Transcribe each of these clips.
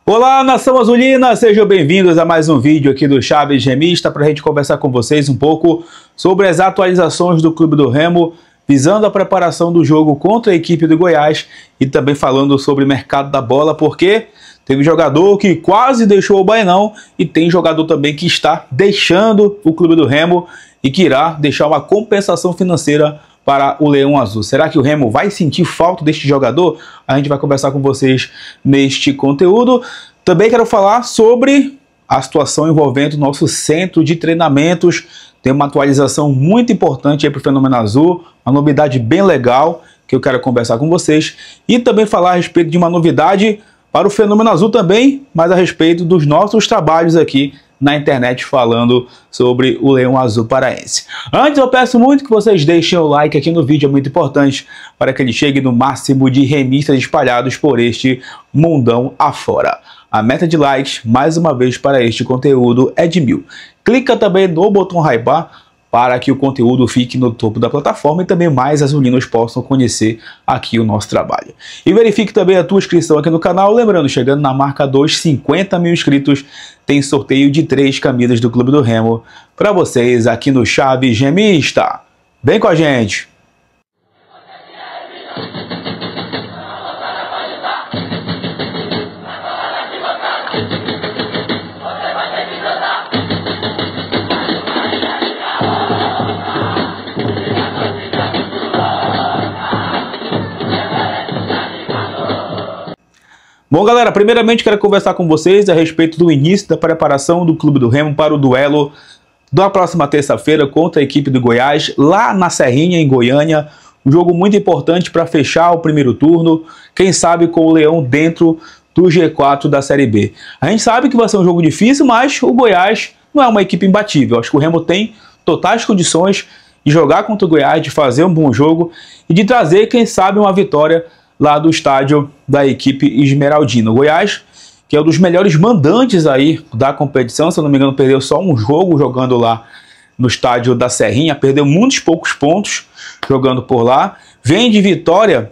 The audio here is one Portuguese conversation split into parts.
Olá, nação azulina, sejam bem-vindos a mais um vídeo aqui do Chaves Remista para a gente conversar com vocês um pouco sobre as atualizações do Clube do Remo, visando a preparação do jogo contra a equipe do Goiás e também falando sobre o mercado da bola, porque teve jogador que quase deixou o Baenão e tem jogador também que está deixando o Clube do Remo e que irá deixar uma compensação financeira para o Leão Azul. Será que o Remo vai sentir falta deste jogador? A gente vai conversar com vocês neste conteúdo. Também quero falar sobre a situação envolvendo o nosso centro de treinamentos. Tem uma atualização muito importante aí para o Fenômeno Azul, uma novidade bem legal que eu quero conversar com vocês. E também falar a respeito de uma novidade para o Fenômeno Azul também, mas a respeito dos nossos trabalhos aqui na internet falando sobre o Leão Azul paraense. Antes eu peço muito que vocês deixem o like aqui no vídeo, é muito importante para que ele chegue no máximo de remistas espalhados por este mundão afora. A meta de likes, mais uma vez para este conteúdo, é de 1000. Clica também no botão hypar para que o conteúdo fique no topo da plataforma e também mais azulinos possam conhecer aqui o nosso trabalho. E verifique também a tua inscrição aqui no canal, lembrando, chegando na marca dos 50 mil inscritos, tem sorteio de 3 camisas do Clube do Remo para vocês aqui no Chaves Remista. Vem com a gente! Bom, galera, primeiramente quero conversar com vocês a respeito do início da preparação do Clube do Remo para o duelo da próxima terça-feira contra a equipe do Goiás, lá na Serrinha, em Goiânia. Um jogo muito importante para fechar o primeiro turno, quem sabe com o Leão dentro do G4 da Série B. A gente sabe que vai ser um jogo difícil, mas o Goiás não é uma equipe imbatível. Acho que o Remo tem totais condições de jogar contra o Goiás, de fazer um bom jogo e de trazer, quem sabe, uma vitória lá do estádio da equipe esmeraldina. O Goiás, que é um dos melhores mandantes aí da competição, se eu não me engano, perdeu só um jogo jogando lá no estádio da Serrinha, perdeu muitos poucos pontos jogando por lá, vem de vitória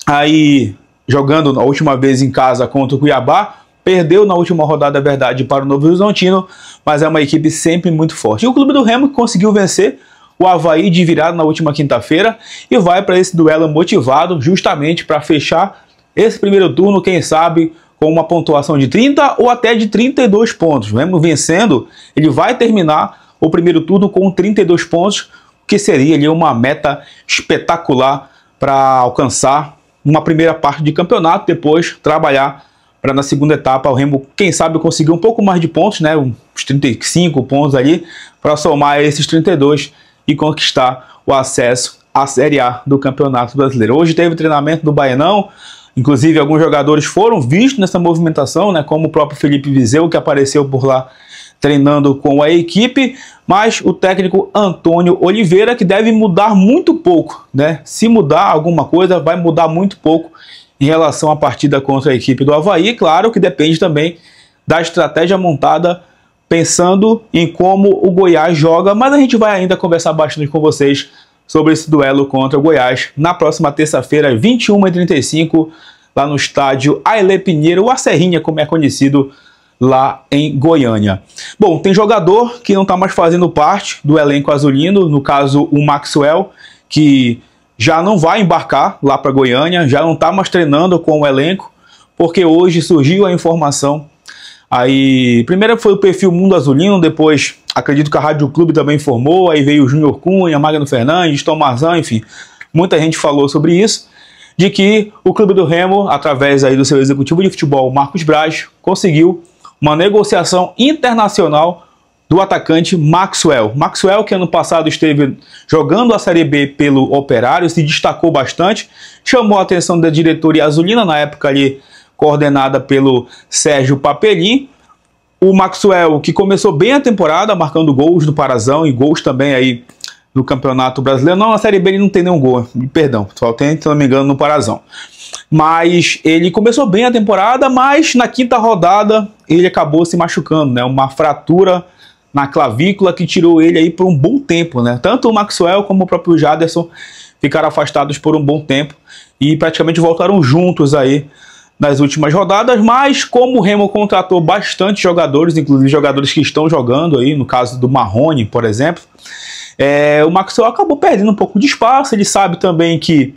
aí jogando na última vez em casa contra o Cuiabá, perdeu na última rodada, é verdade, para o Novo Horizontino, mas é uma equipe sempre muito forte. E o Clube do Remo conseguiu vencer o Avaí de virada na última quinta-feira e vai para esse duelo motivado justamente para fechar esse primeiro turno, quem sabe com uma pontuação de 30 ou até de 32 pontos. Mesmo vencendo, ele vai terminar o primeiro turno com 32 pontos, que seria ali uma meta espetacular para alcançar uma primeira parte de campeonato, depois trabalhar para na segunda etapa o Remo, quem sabe, conseguir um pouco mais de pontos, né, uns 35 pontos ali, para somar esses 32 e conquistar o acesso à Série A do Campeonato Brasileiro. Hoje teve treinamento do Baenão, inclusive alguns jogadores foram vistos nessa movimentação, né, como o próprio Felipe Viseu, que apareceu por lá treinando com a equipe, mas o técnico Antônio Oliveira, que deve mudar muito pouco, né? Se mudar alguma coisa, vai mudar muito pouco em relação à partida contra a equipe do Avaí. Claro que depende também da estratégia montada pensando em como o Goiás joga, mas a gente vai ainda conversar bastante com vocês sobre esse duelo contra o Goiás na próxima terça-feira, 21h35, lá no estádio Ailê Pinheiro, ou a Serrinha, como é conhecido lá em Goiânia. Bom, tem jogador que não está mais fazendo parte do elenco azulino, no caso o Maxwell, que já não vai embarcar lá para Goiânia, já não está mais treinando com o elenco, porque hoje surgiu a informação. Aí, primeiro foi o perfil Mundo Azulino, depois acredito que a Rádio Clube também informou, aí veio o Júnior Cunha, Magno Fernandes, Tomarzão, enfim, muita gente falou sobre isso, de que o Clube do Remo, através aí do seu executivo de futebol, Marcos Braz, conseguiu uma negociação internacional do atacante Maxwell. Maxwell, que ano passado esteve jogando a Série B pelo Operário, se destacou bastante, chamou a atenção da diretoria azulina, na época ali coordenada pelo Sérgio Papelin. O Maxwell, que começou bem a temporada, marcando gols no Parazão e gols também aí no Campeonato Brasileiro. Não, na Série B ele não tem nenhum gol, perdão, só tem, se não me engano, no Parazão. Mas ele começou bem a temporada, mas na quinta rodada ele acabou se machucando, né? Uma fratura na clavícula que tirou ele aí por um bom tempo, né? Tanto o Maxwell como o próprio Jaderson ficaram afastados por um bom tempo e praticamente voltaram juntos aí nas últimas rodadas, mas como o Remo contratou bastante jogadores, inclusive jogadores que estão jogando aí, no caso do Marrone, por exemplo, o Maxwell acabou perdendo um pouco de espaço. Ele sabe também que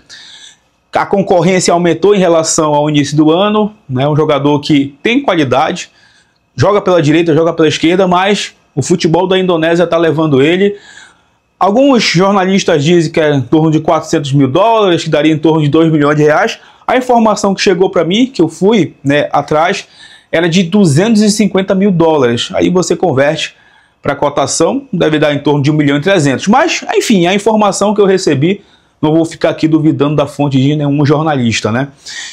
a concorrência aumentou em relação ao início do ano, né? Um jogador que tem qualidade, joga pela direita, joga pela esquerda, mas o futebol da Indonésia está levando ele. Alguns jornalistas dizem que é em torno de 400 mil dólares, que daria em torno de 2 milhões de reais. A informação que chegou para mim, que eu fui, né, atrás, era de 250 mil dólares. Aí você converte para a cotação, deve dar em torno de 1 milhão e 300. Mas, enfim, a informação que eu recebi, não vou ficar aqui duvidando da fonte de nenhum jornalista, né?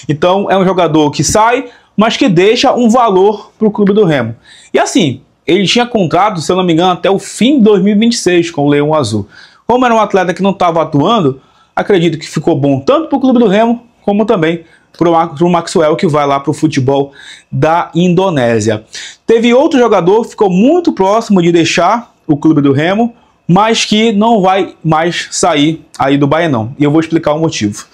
Então, é um jogador que sai, mas que deixa um valor para o clube do Remo. E assim, ele tinha contrato, se eu não me engano, até o fim de 2026 com o Leão Azul. Como era um atleta que não estava atuando, acredito que ficou bom tanto para o clube do Remo, como também para o Maxwell, que vai lá para o futebol da Indonésia. Teve outro jogador que ficou muito próximo de deixar o clube do Remo, mas que não vai mais sair aí do Baianão. E eu vou explicar o motivo.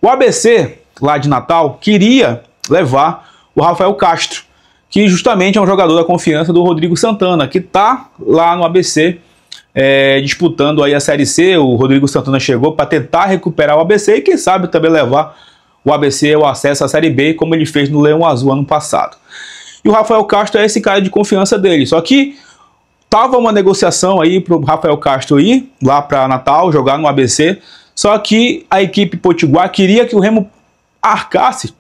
O ABC, lá de Natal, queria levar o Rafael Castro, que justamente é um jogador da confiança do Rodrigo Santana, que está lá no ABC disputando aí a Série C. O Rodrigo Santana chegou para tentar recuperar o ABC e quem sabe também levar o ABC ao acesso à Série B, como ele fez no Leão Azul ano passado. E o Rafael Castro é esse cara de confiança dele, só que tava uma negociação aí para o Rafael Castro ir lá para Natal, jogar no ABC, só que a equipe potiguar queria que o Remo arcasse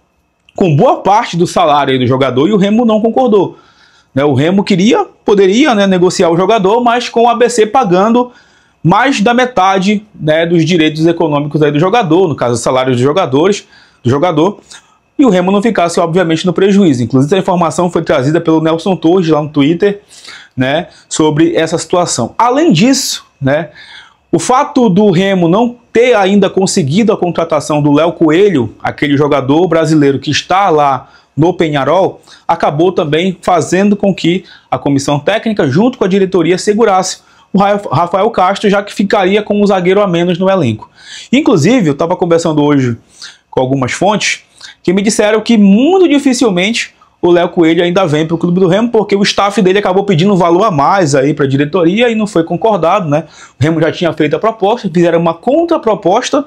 com boa parte do salário aí do jogador e o Remo não concordou. O Remo poderia negociar o jogador, mas com o ABC pagando mais da metade, né, dos direitos econômicos aí do jogador, no caso, os salários dos jogadores, do jogador, e o Remo não ficasse, obviamente, no prejuízo. Inclusive, a informação foi trazida pelo Nelson Torres lá no Twitter, né, sobre essa situação. Além disso, né, o fato do Remo não ter ainda conseguido a contratação do Léo Coelho, aquele jogador brasileiro que está lá no Peñarol, acabou também fazendo com que a comissão técnica, junto com a diretoria, segurasse o Rafael Castro, já que ficaria com um zagueiro a menos no elenco. Inclusive, eu estava conversando hoje com algumas fontes que me disseram que muito dificilmente o Léo Coelho ainda vem para o clube do Remo, porque o staff dele acabou pedindo um valor a mais aí para a diretoria e não foi concordado, né? O Remo já tinha feito a proposta, fizeram uma contraproposta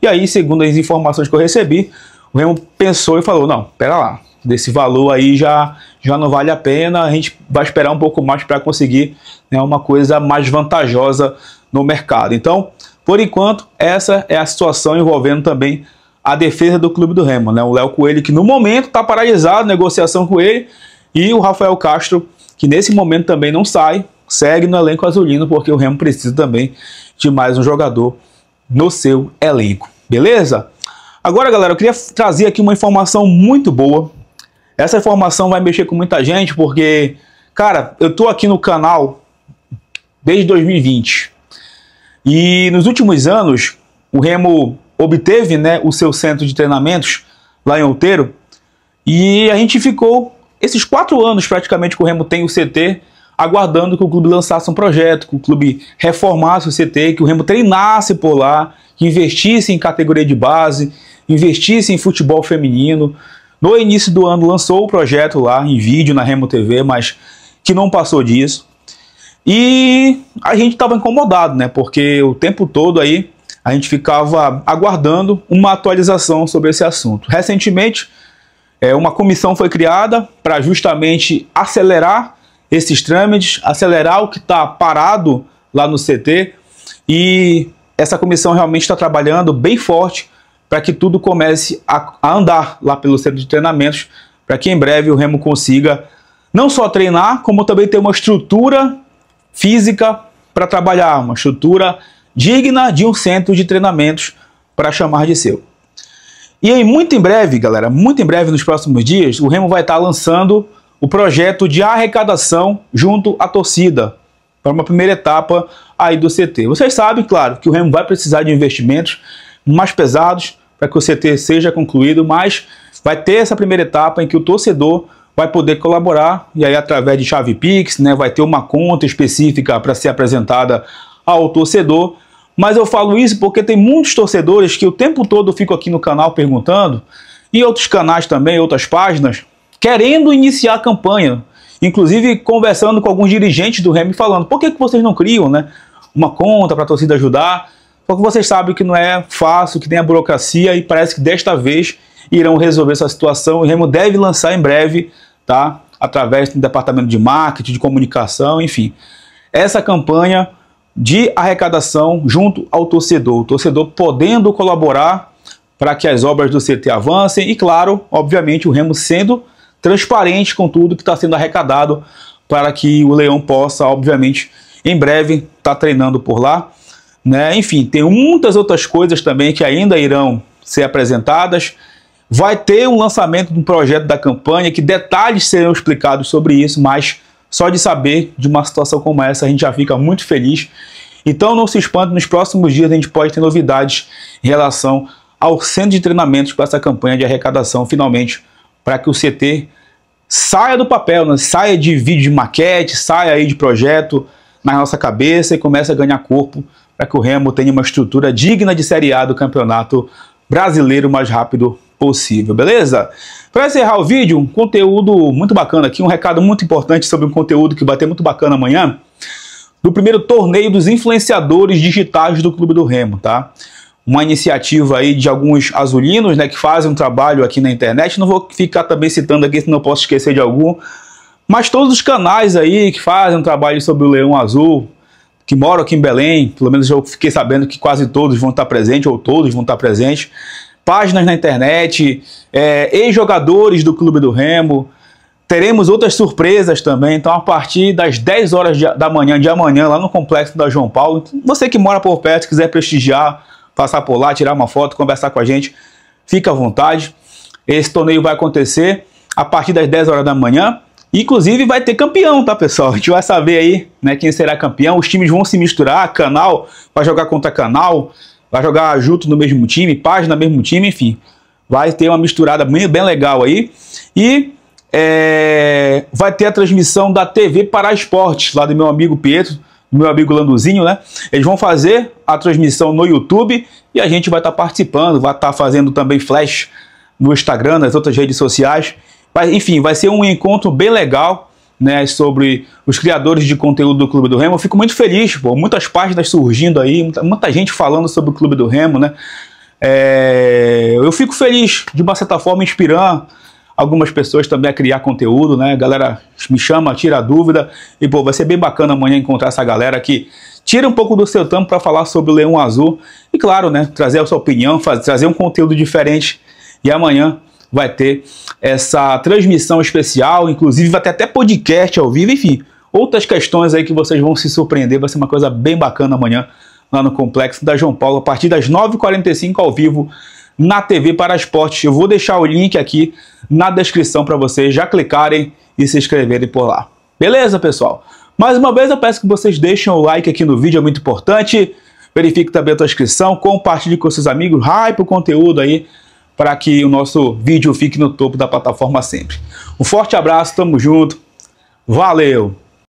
e aí, segundo as informações que eu recebi, o Remo pensou e falou, não, pera lá, desse valor aí já não vale a pena, a gente vai esperar um pouco mais para conseguir, né, uma coisa mais vantajosa no mercado. Então, por enquanto, essa é a situação envolvendo também a defesa do clube do Remo, né? O Léo Coelho, que no momento está paralisado, negociação com ele, e o Rafael Castro, que nesse momento também não sai, segue no elenco azulino, porque o Remo precisa também de mais um jogador no seu elenco. Beleza? Agora, galera, eu queria trazer aqui uma informação muito boa. Essa informação vai mexer com muita gente, porque, cara, eu tô aqui no canal desde 2020. E nos últimos anos, o Remo obteve, né, o seu centro de treinamentos lá em Outeiro. E a gente ficou esses 4 anos praticamente que o Remo tem o CT, aguardando que o clube lançasse um projeto, que o clube reformasse o CT, que o Remo treinasse por lá, que investisse em categoria de base, investisse em futebol feminino. No início do ano lançou o projeto lá em vídeo na Remo TV, mas que não passou disso. E a gente estava incomodado, né? Porque o tempo todo aí a gente ficava aguardando uma atualização sobre esse assunto. Recentemente, uma comissão foi criada para justamente acelerar esses trâmites, acelerar o que está parado lá no CT. E essa comissão realmente está trabalhando bem forte para que tudo comece a andar lá pelo centro de treinamentos, para que em breve o Remo consiga não só treinar, como também ter uma estrutura física para trabalhar, uma estrutura digna de um centro de treinamentos para chamar de seu. E aí, muito em breve, galera, muito em breve, nos próximos dias, o Remo vai estar lançando o projeto de arrecadação junto à torcida, para uma primeira etapa aí do CT. Vocês sabem, claro, que o Remo vai precisar de investimentos mais pesados para que o CT seja concluído, mas vai ter essa primeira etapa em que o torcedor vai poder colaborar, e aí através de chave Pix, né, vai ter uma conta específica para ser apresentada ao torcedor. Mas eu falo isso porque tem muitos torcedores que o tempo todo ficam aqui no canal perguntando, e outros canais também, outras páginas, querendo iniciar a campanha, inclusive conversando com alguns dirigentes do Remo, falando, por que vocês não criam, né, uma conta para a torcida ajudar? Porque vocês sabem que não é fácil, que tem a burocracia, e parece que desta vez irão resolver essa situação. O Remo deve lançar em breve, tá, através do departamento de marketing, de comunicação, enfim, essa campanha de arrecadação junto ao torcedor, o torcedor podendo colaborar para que as obras do CT avancem e, claro, obviamente, o Remo sendo transparente com tudo que está sendo arrecadado para que o Leão possa, obviamente, em breve estar treinando por lá, né? Enfim, tem muitas outras coisas também que ainda irão ser apresentadas. Vai ter um lançamento de um projeto da campanha, que detalhes serão explicados sobre isso, mas só de saber de uma situação como essa a gente já fica muito feliz. Então não se espante, nos próximos dias a gente pode ter novidades em relação ao centro de treinamentos com essa campanha de arrecadação, finalmente, para que o CT saia do papel, né? Saia de vídeo de maquete, saia aí de projeto na nossa cabeça e comece a ganhar corpo para que o Remo tenha uma estrutura digna de Série A do Campeonato Brasileiro o mais rápido possível, beleza? Para encerrar o vídeo, um conteúdo muito bacana aqui, um recado muito importante sobre um conteúdo que vai ter muito bacana amanhã, do primeiro torneio dos influenciadores digitais do Clube do Remo, tá? Uma iniciativa aí de alguns azulinos, né, que fazem um trabalho aqui na internet. Não vou ficar também citando aqui, senão eu posso esquecer de algum. Mas todos os canais aí que fazem um trabalho sobre o Leão Azul, que moram aqui em Belém, pelo menos eu fiquei sabendo que quase todos vão estar presentes, ou todos vão estar presentes. Páginas na internet, ex-jogadores do Clube do Remo. Teremos outras surpresas também, então a partir das 10 horas da manhã de amanhã, lá no Complexo da João Paulo, você que mora por perto, quiser prestigiar, passar por lá, tirar uma foto, conversar com a gente, fica à vontade. Esse torneio vai acontecer a partir das 10 horas da manhã. Inclusive vai ter campeão, tá, pessoal? A gente vai saber aí, né, quem será campeão. Os times vão se misturar, canal vai jogar contra canal, vai jogar junto no mesmo time, página no mesmo time, enfim. Vai ter uma misturada bem legal aí. E vai ter a transmissão da TV Pará Esportes, lá do meu amigo Pietro, do meu amigo Landuzinho, né? Eles vão fazer a transmissão no YouTube e a gente vai estar participando, vai estar fazendo também flash no Instagram, nas outras redes sociais. Enfim, vai ser um encontro bem legal, né, sobre os criadores de conteúdo do Clube do Remo. Eu fico muito feliz, pô, muitas páginas surgindo aí, muita gente falando sobre o Clube do Remo, né? Eu fico feliz, de uma certa forma, inspirando algumas pessoas também a criar conteúdo, né? A galera me chama, tira a dúvida, e pô, vai ser bem bacana amanhã encontrar essa galera que tira um pouco do seu tempo para falar sobre o Leão Azul, e claro, né, trazer a sua opinião, trazer um conteúdo diferente, e amanhã vai ter essa transmissão especial, inclusive vai ter até podcast ao vivo, enfim, outras questões aí que vocês vão se surpreender, vai ser uma coisa bem bacana amanhã, lá no Complexo da João Paulo, a partir das 9h45 ao vivo, na TV Pará Esportes. Eu vou deixar o link aqui na descrição para vocês já clicarem e se inscreverem por lá. Beleza, pessoal? Mais uma vez eu peço que vocês deixem o like aqui no vídeo, é muito importante. Verifique também a tua inscrição, compartilhe com seus amigos, hype o conteúdo aí, para que o nosso vídeo fique no topo da plataforma sempre. Um forte abraço, tamo junto, valeu!